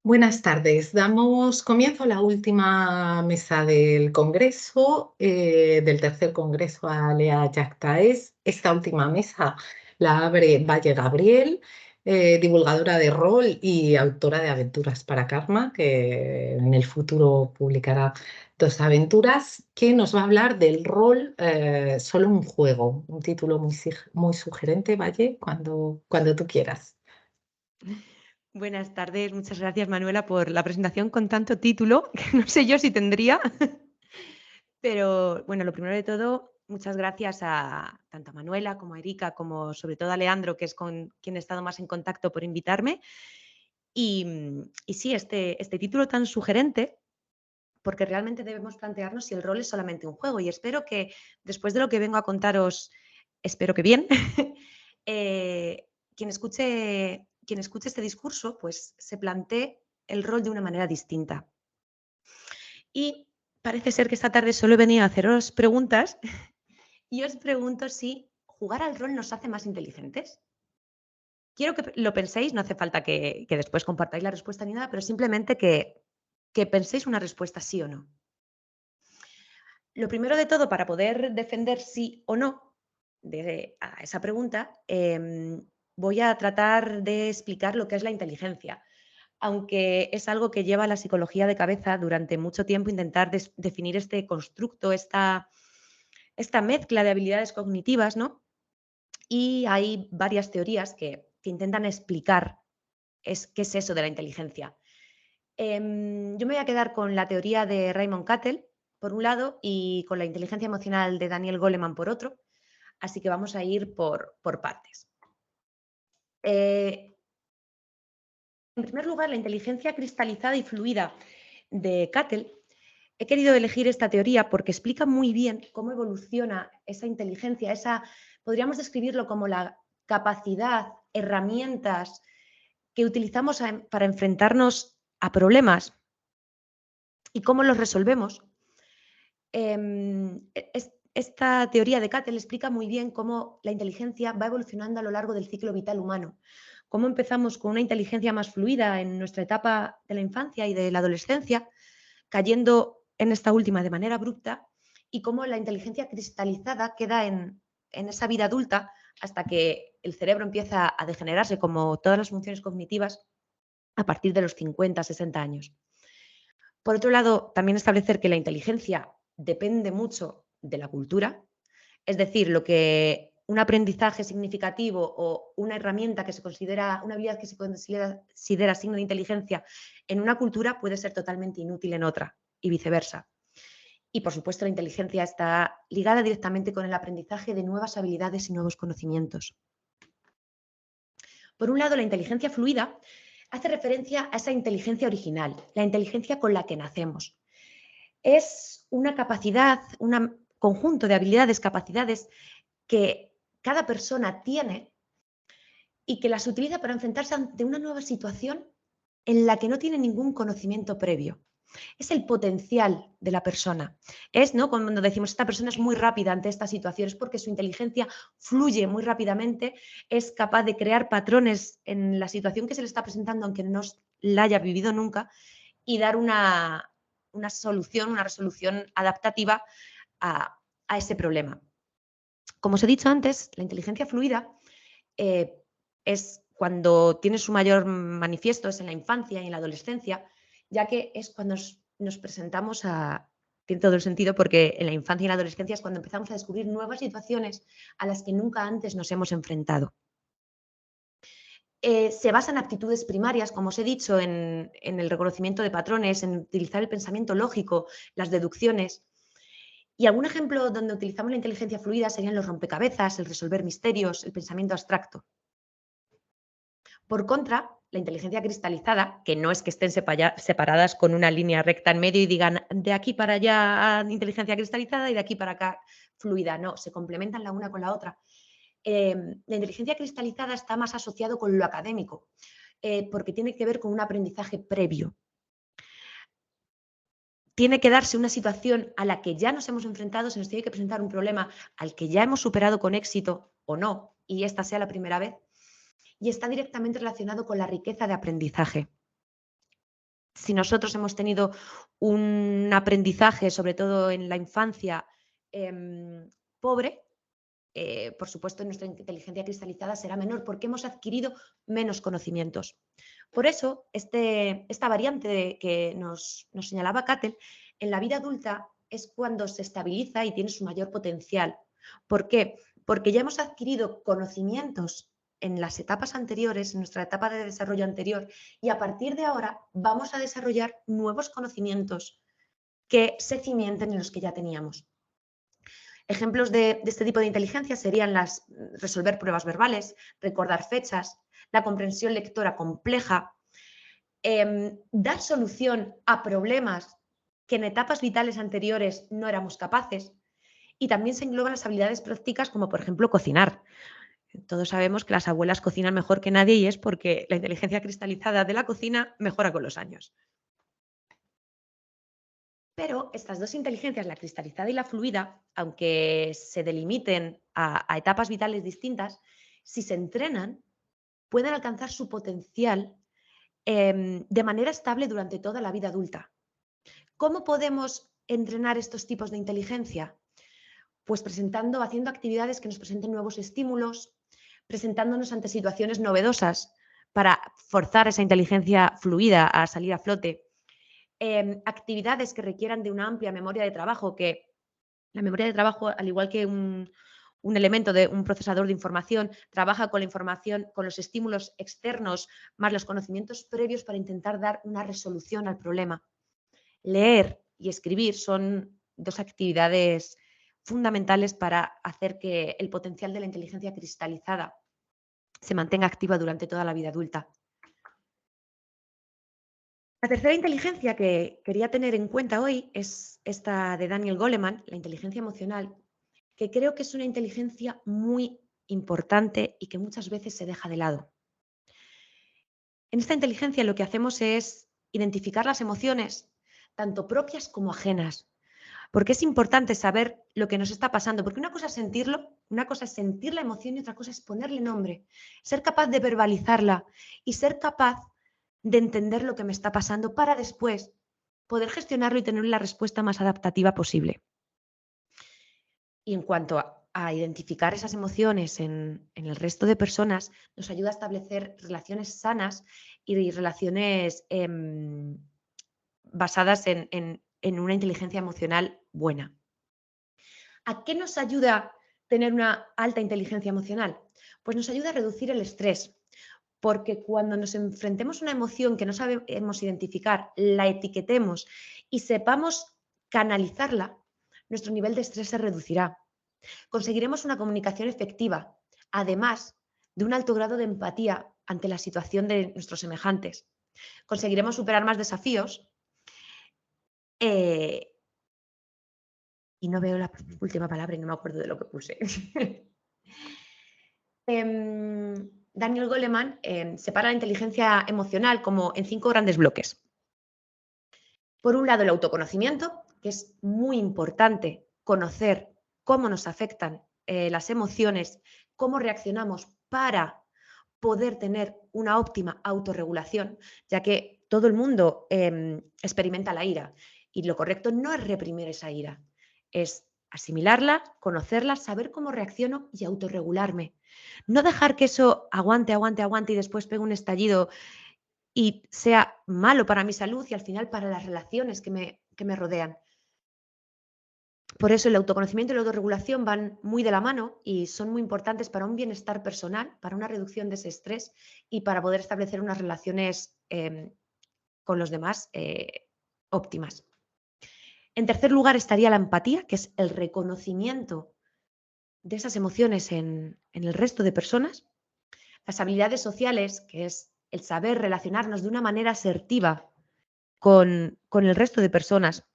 Buenas tardes. Damos comienzo a la última mesa del Congreso, del tercer Congreso Alea Jactaes. Esta última mesa la abre Valle Gabriel, divulgadora de rol y autora de Aventuras para Karma, que en el futuro publicará dos aventuras, que nos va a hablar del rol solo un juego. Un título muy sugerente, Valle, cuando tú quieras. Buenas tardes, muchas gracias Manuela por la presentación con tanto título, que no sé yo si tendría, pero bueno, lo primero de todo, muchas gracias a tanto a Manuela como a Erika, como sobre todo a Leandro, que es con quien he estado más en contacto por invitarme. Y sí, este título tan sugerente, porque realmente debemos plantearnos si el rol es solamente un juego y espero que después de lo que vengo a contaros, espero que bien, eh, quien escuche este discurso, pues se plantee el rol de una manera distinta. Y parece ser que esta tarde solo he venido a haceros preguntas y os pregunto si jugar al rol nos hace más inteligentes. Quiero que lo penséis, no hace falta que después compartáis la respuesta ni nada, pero simplemente que penséis una respuesta sí o no. Lo primero de todo, para poder defender sí o no a esa pregunta, voy a tratar de explicar lo que es la inteligencia, aunque es algo que lleva a la psicología de cabeza durante mucho tiempo intentar definir este constructo, esta mezcla de habilidades cognitivas, ¿no? Y hay varias teorías que intentan explicar qué es eso de la inteligencia. Yo me voy a quedar con la teoría de Raymond Cattell, por un lado, y con la inteligencia emocional de Daniel Goleman, por otro. Así que vamos a ir por partes. En primer lugar, la inteligencia cristalizada y fluida de Cattell. He querido elegir esta teoría porque explica muy bien cómo evoluciona esa inteligencia, podríamos describirlo como la capacidad, herramientas que utilizamos para enfrentarnos a problemas y cómo los resolvemos. Esta teoría de Cattell explica muy bien cómo la inteligencia va evolucionando a lo largo del ciclo vital humano. Cómo empezamos con una inteligencia más fluida en nuestra etapa de la infancia y de la adolescencia, cayendo en esta última de manera abrupta, y cómo la inteligencia cristalizada queda en esa vida adulta hasta que el cerebro empieza a degenerarse, como todas las funciones cognitivas, a partir de los 50, 60 años. Por otro lado, también establecer que la inteligencia depende mucho de la cultura, es decir, lo que un aprendizaje significativo o una herramienta que se considera, una habilidad que se considera signo de inteligencia en una cultura puede ser totalmente inútil en otra y viceversa. Y por supuesto, la inteligencia está ligada directamente con el aprendizaje de nuevas habilidades y nuevos conocimientos. Por un lado, la inteligencia fluida hace referencia a esa inteligencia original, la inteligencia con la que nacemos. Es una capacidad, un conjunto de habilidades, capacidades que cada persona tiene y que las utiliza para enfrentarse ante una nueva situación en la que no tiene ningún conocimiento previo. Es el potencial de la persona. Es, ¿no? Cuando decimos esta persona es muy rápida ante estas situaciones porque su inteligencia fluye muy rápidamente, es capaz de crear patrones en la situación que se le está presentando, aunque no la haya vivido nunca, y dar una solución, una resolución adaptativa a ese problema. Como os he dicho antes, la inteligencia fluida es cuando tiene su mayor manifiesto, es en la infancia y en la adolescencia, ya que es cuando nos presentamos tiene todo el sentido, porque en la infancia y en la adolescencia es cuando empezamos a descubrir nuevas situaciones a las que nunca antes nos hemos enfrentado. Se basa en aptitudes primarias, como os he dicho, en el reconocimiento de patrones, en utilizar el pensamiento lógico, las deducciones. Y algún ejemplo donde utilizamos la inteligencia fluida serían los rompecabezas, el resolver misterios, el pensamiento abstracto. Por contra, la inteligencia cristalizada, que no es que estén separadas con una línea recta en medio y digan de aquí para allá inteligencia cristalizada y de aquí para acá fluida, no, se complementan la una con la otra. La inteligencia cristalizada está más asociado con lo académico, porque tiene que ver con un aprendizaje previo. Tiene que darse una situación a la que ya nos hemos enfrentado, se nos tiene que presentar un problema al que ya hemos superado con éxito o no, y esta sea la primera vez, y está directamente relacionado con la riqueza de aprendizaje. Si nosotros hemos tenido un aprendizaje, sobre todo en la infancia, pobre, por supuesto nuestra inteligencia cristalizada será menor porque hemos adquirido menos conocimientos. Por eso, esta variante que nos señalaba Cattell, en la vida adulta es cuando se estabiliza y tiene su mayor potencial. ¿Por qué? Porque ya hemos adquirido conocimientos en las etapas anteriores, en nuestra etapa de desarrollo anterior, y a partir de ahora vamos a desarrollar nuevos conocimientos que se cimienten en los que ya teníamos. Ejemplos de este tipo de inteligencia serían resolver pruebas verbales, recordar fechas, la comprensión lectora compleja, dar solución a problemas que en etapas vitales anteriores no éramos capaces. Y también se engloban las habilidades prácticas como, por ejemplo, cocinar. Todos sabemos que las abuelas cocinan mejor que nadie y es porque la inteligencia cristalizada de la cocina mejora con los años. Pero estas dos inteligencias, la cristalizada y la fluida, aunque se delimiten a etapas vitales distintas, si se entrenan, pueden alcanzar su potencial de manera estable durante toda la vida adulta. ¿Cómo podemos entrenar estos tipos de inteligencia? Pues haciendo actividades que nos presenten nuevos estímulos, presentándonos ante situaciones novedosas para forzar esa inteligencia fluida a salir a flote. Actividades que requieran de una amplia memoria de trabajo, que la memoria de trabajo, al igual que un elemento de un procesador de información, trabaja con la información, con los estímulos externos, más los conocimientos previos para intentar dar una resolución al problema. Leer y escribir son dos actividades fundamentales para hacer que el potencial de la inteligencia cristalizada se mantenga activa durante toda la vida adulta. La tercera inteligencia que quería tener en cuenta hoy es esta de Daniel Goleman, la inteligencia emocional, que creo que es una inteligencia muy importante y que muchas veces se deja de lado. En esta inteligencia lo que hacemos es identificar las emociones, tanto propias como ajenas, porque es importante saber lo que nos está pasando, porque una cosa es sentirlo, una cosa es sentir la emoción y otra cosa es ponerle nombre, ser capaz de verbalizarla y ser capaz de entender lo que me está pasando para después poder gestionarlo y tener la respuesta más adaptativa posible. Y en cuanto a identificar esas emociones en el resto de personas, nos ayuda a establecer relaciones sanas y relaciones basadas en una inteligencia emocional buena. ¿A qué nos ayuda tener una alta inteligencia emocional? Pues nos ayuda a reducir el estrés, porque cuando nos enfrentemos a una emoción que no sabemos identificar, la etiquetemos y sepamos canalizarla, nuestro nivel de estrés se reducirá. Conseguiremos una comunicación efectiva, además de un alto grado de empatía ante la situación de nuestros semejantes. Conseguiremos superar más desafíos y no veo la última palabra y no me acuerdo de lo que puse. Daniel Goleman separa la inteligencia emocional como en 5 grandes bloques. Por un lado, el autoconocimiento, que es muy importante conocer cómo nos afectan las emociones, cómo reaccionamos para poder tener una óptima autorregulación, ya que todo el mundo experimenta la ira y lo correcto no es reprimir esa ira, es asimilarla, conocerla, saber cómo reacciono y autorregularme. No dejar que eso aguante y después pegue un estallido y sea malo para mi salud y al final para las relaciones que me rodean. Por eso el autoconocimiento y la autorregulación van muy de la mano y son muy importantes para un bienestar personal, para una reducción de ese estrés y para poder establecer unas relaciones con los demás óptimas. En tercer lugar estaría la empatía, que es el reconocimiento de esas emociones en el resto de personas. Las habilidades sociales, que es el saber relacionarnos de una manera asertiva con el resto de personas.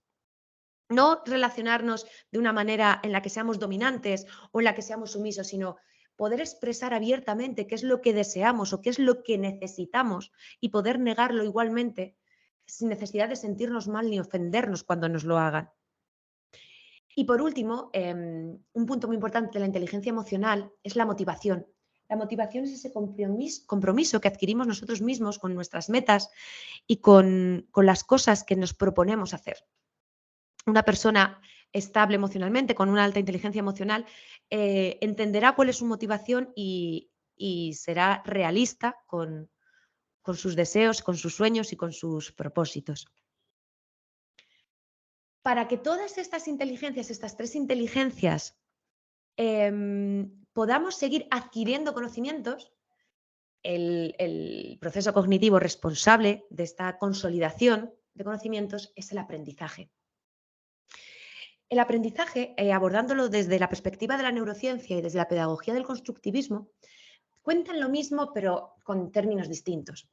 No relacionarnos de una manera en la que seamos dominantes o en la que seamos sumisos, sino poder expresar abiertamente qué es lo que deseamos o qué es lo que necesitamos y poder negarlo igualmente sin necesidad de sentirnos mal ni ofendernos cuando nos lo hagan. Y por último, un punto muy importante de la inteligencia emocional es la motivación, La motivación es ese compromiso que adquirimos nosotros mismos con nuestras metas y con las cosas que nos proponemos hacer. Una persona estable emocionalmente, con una alta inteligencia emocional, entenderá cuál es su motivación y será realista con sus deseos, con sus sueños y con sus propósitos. Para que todas estas inteligencias, estas tres inteligencias, podamos seguir adquiriendo conocimientos, el proceso cognitivo responsable de esta consolidación de conocimientos es el aprendizaje. El aprendizaje, abordándolo desde la perspectiva de la neurociencia y desde la pedagogía del constructivismo, cuentan lo mismo pero con términos distintos.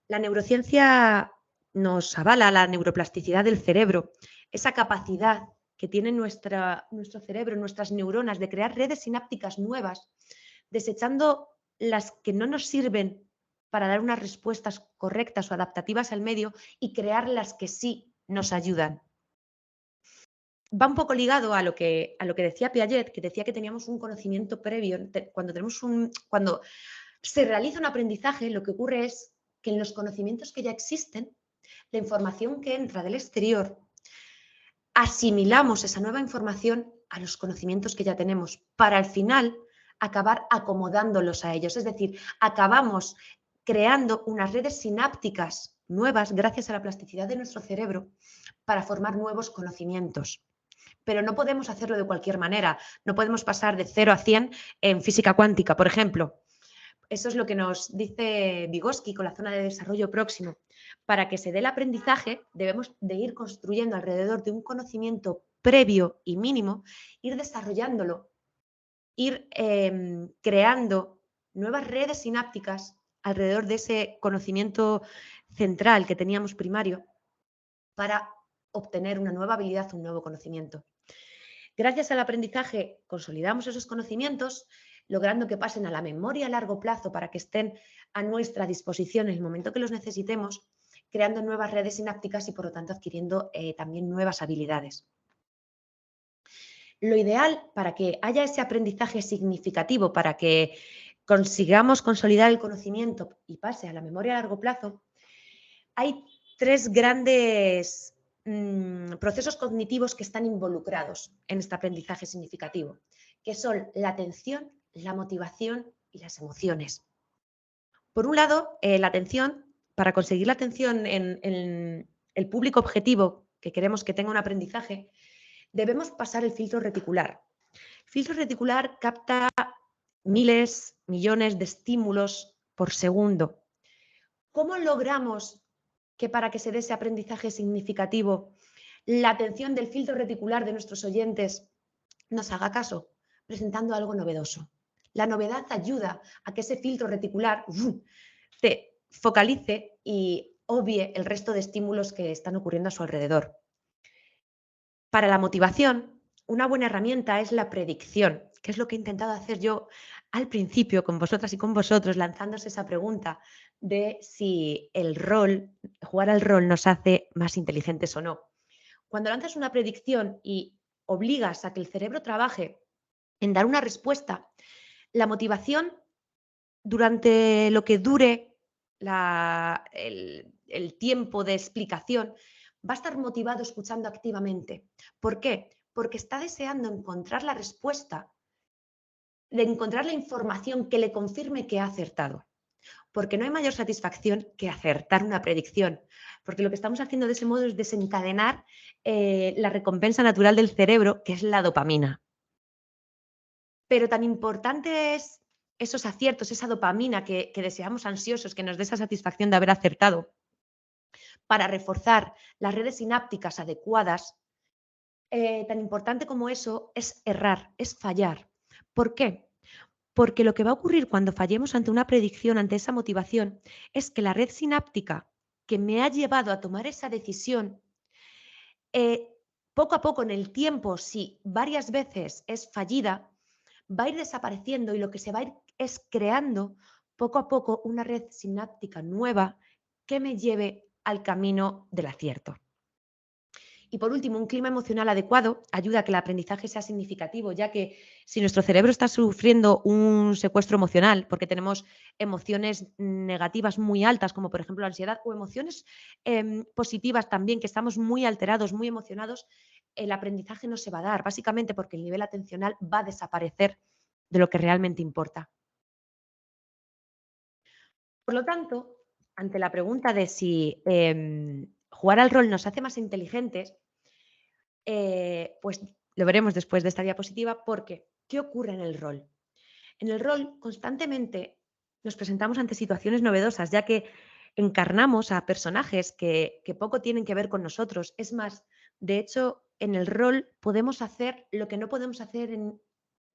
La neurociencia nos avala la neuroplasticidad del cerebro, esa capacidad que tiene nuestro cerebro, nuestras neuronas, de crear redes sinápticas nuevas, desechando las que no nos sirven para dar unas respuestas correctas o adaptativas al medio y crear las que sí nos ayudan. Va un poco ligado a lo que decía Piaget, que decía que teníamos un conocimiento previo. Cuando se realiza un aprendizaje, lo que ocurre es que en los conocimientos que ya existen, la información que entra del exterior, asimilamos esa nueva información a los conocimientos que ya tenemos para al final acabar acomodándolos a ellos. Es decir, acabamos creando unas redes sinápticas nuevas gracias a la plasticidad de nuestro cerebro para formar nuevos conocimientos. Pero no podemos hacerlo de cualquier manera. No podemos pasar de 0 a 100 en física cuántica, por ejemplo. Eso es lo que nos dice Vygotsky con la zona de desarrollo próximo. Para que se dé el aprendizaje, debemos de ir construyendo alrededor de un conocimiento previo y mínimo, ir desarrollándolo, ir creando nuevas redes sinápticas alrededor de ese conocimiento central que teníamos primario para obtener una nueva habilidad, un nuevo conocimiento. Gracias al aprendizaje consolidamos esos conocimientos, logrando que pasen a la memoria a largo plazo para que estén a nuestra disposición en el momento que los necesitemos, creando nuevas redes sinápticas y por lo tanto adquiriendo también nuevas habilidades. Lo ideal para que haya ese aprendizaje significativo, para que consigamos consolidar el conocimiento y pase a la memoria a largo plazo, hay tres grandes procesos cognitivos que están involucrados en este aprendizaje significativo, que son la atención, la motivación y las emociones. Por un lado, la atención, para conseguir la atención en el público objetivo que queremos que tenga un aprendizaje, debemos pasar el filtro reticular. El filtro reticular capta miles, millones de estímulos por segundo. ¿Cómo logramos que para que se dé ese aprendizaje significativo, la atención del filtro reticular de nuestros oyentes nos haga caso? Presentando algo novedoso. La novedad ayuda a que ese filtro reticular te focalice y obvie el resto de estímulos que están ocurriendo a su alrededor. Para la motivación, una buena herramienta es la predicción, que es lo que he intentado hacer yo al principio con vosotras y con vosotros, lanzándose esa pregunta de si jugar al rol nos hace más inteligentes o no. Cuando lanzas una predicción y obligas a que el cerebro trabaje en dar una respuesta, la motivación durante lo que dure el tiempo de explicación va a estar motivado escuchando activamente. ¿Por qué? Porque está deseando encontrar la respuesta, de encontrar la información que le confirme que ha acertado. Porque no hay mayor satisfacción que acertar una predicción, porque lo que estamos haciendo de ese modo es desencadenar la recompensa natural del cerebro, que es la dopamina. Pero tan importante es esos aciertos, esa dopamina que deseamos ansiosos, que nos dé esa satisfacción de haber acertado, para reforzar las redes sinápticas adecuadas, tan importante como eso es errar, es fallar. ¿Por qué? Porque lo que va a ocurrir cuando fallemos ante una predicción, ante esa motivación, es que la red sináptica que me ha llevado a tomar esa decisión, poco a poco en el tiempo, si varias veces es fallida, va a ir desapareciendo y lo que se va a ir es creando poco a poco una red sináptica nueva que me lleve al camino del acierto. Y por último, un clima emocional adecuado ayuda a que el aprendizaje sea significativo, ya que si nuestro cerebro está sufriendo un secuestro emocional, porque tenemos emociones negativas muy altas, como por ejemplo la ansiedad, o emociones positivas también, que estamos muy alterados, muy emocionados, el aprendizaje no se va a dar, básicamente porque el nivel atencional va a desaparecer de lo que realmente importa. Por lo tanto, ante la pregunta de si jugar al rol nos hace más inteligentes, pues lo veremos después de esta diapositiva, porque ¿qué ocurre en el rol? En el rol constantemente nos presentamos ante situaciones novedosas, ya que encarnamos a personajes que poco tienen que ver con nosotros. Es más, de hecho, en el rol podemos hacer lo que no podemos hacer en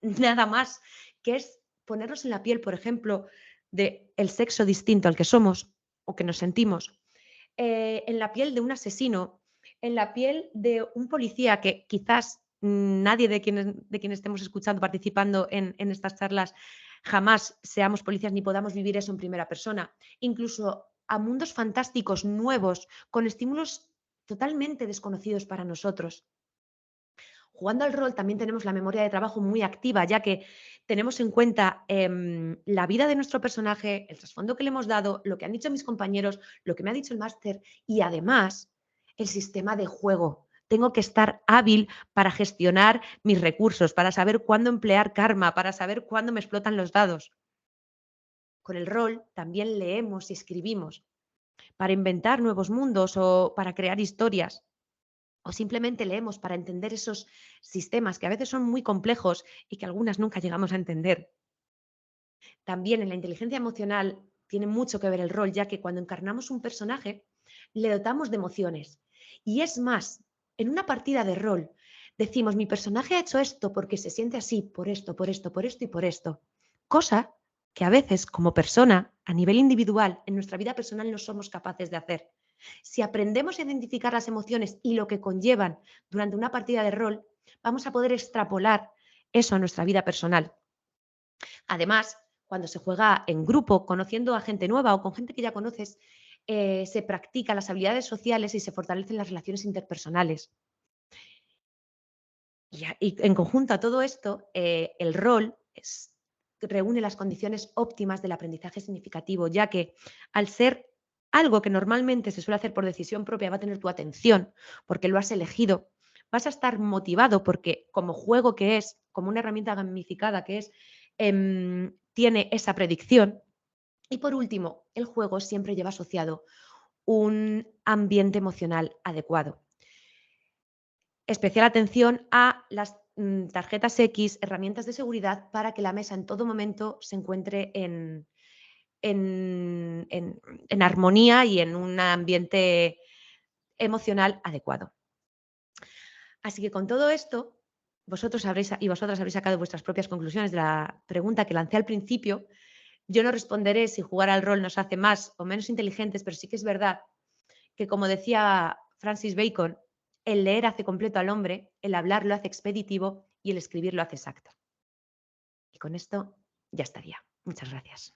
nada más, que es ponernos en la piel, por ejemplo, del sexo distinto al que somos o que nos sentimos, en la piel de un asesino, en la piel de un policía que quizás nadie de quien estemos escuchando, participando en estas charlas, jamás seamos policías ni podamos vivir eso en primera persona. Incluso a mundos fantásticos, nuevos, con estímulos totalmente desconocidos para nosotros. Jugando al rol también tenemos la memoria de trabajo muy activa, ya que tenemos en cuenta la vida de nuestro personaje, el trasfondo que le hemos dado, lo que han dicho mis compañeros, lo que me ha dicho el máster y además el sistema de juego. Tengo que estar hábil para gestionar mis recursos, para saber cuándo emplear karma, para saber cuándo me explotan los dados. Con el rol también leemos y escribimos para inventar nuevos mundos o para crear historias. O simplemente leemos para entender esos sistemas que a veces son muy complejos y que algunas nunca llegamos a entender. También en la inteligencia emocional tiene mucho que ver el rol, ya que cuando encarnamos un personaje le dotamos de emociones. Y es más, en una partida de rol decimos, mi personaje ha hecho esto porque se siente así, por esto, por esto, por esto y por esto. Cosa que a veces como persona, a nivel individual, en nuestra vida personal no somos capaces de hacer. Si aprendemos a identificar las emociones y lo que conllevan durante una partida de rol, vamos a poder extrapolar eso a nuestra vida personal. Además, cuando se juega en grupo, conociendo a gente nueva o con gente que ya conoces, se practican las habilidades sociales y se fortalecen las relaciones interpersonales. Y en conjunto a todo esto, el rol reúne las condiciones óptimas del aprendizaje significativo, ya que al ser algo que normalmente se suele hacer por decisión propia, va a tener tu atención porque lo has elegido, vas a estar motivado porque como juego que es, como una herramienta gamificada que es, tiene esa predicción. Y por último, el juego siempre lleva asociado un ambiente emocional adecuado. Especial atención a las tarjetas X, herramientas de seguridad para que la mesa en todo momento se encuentre en armonía y en un ambiente emocional adecuado. Así que con todo esto, vosotros y vosotras habréis sacado vuestras propias conclusiones de la pregunta que lancé al principio. Yo no responderé si jugar al rol nos hace más o menos inteligentes, pero sí que es verdad que, como decía Francis Bacon, el leer hace completo al hombre, el hablar lo hace expeditivo y el escribir lo hace exacto. Y con esto ya estaría. Muchas gracias.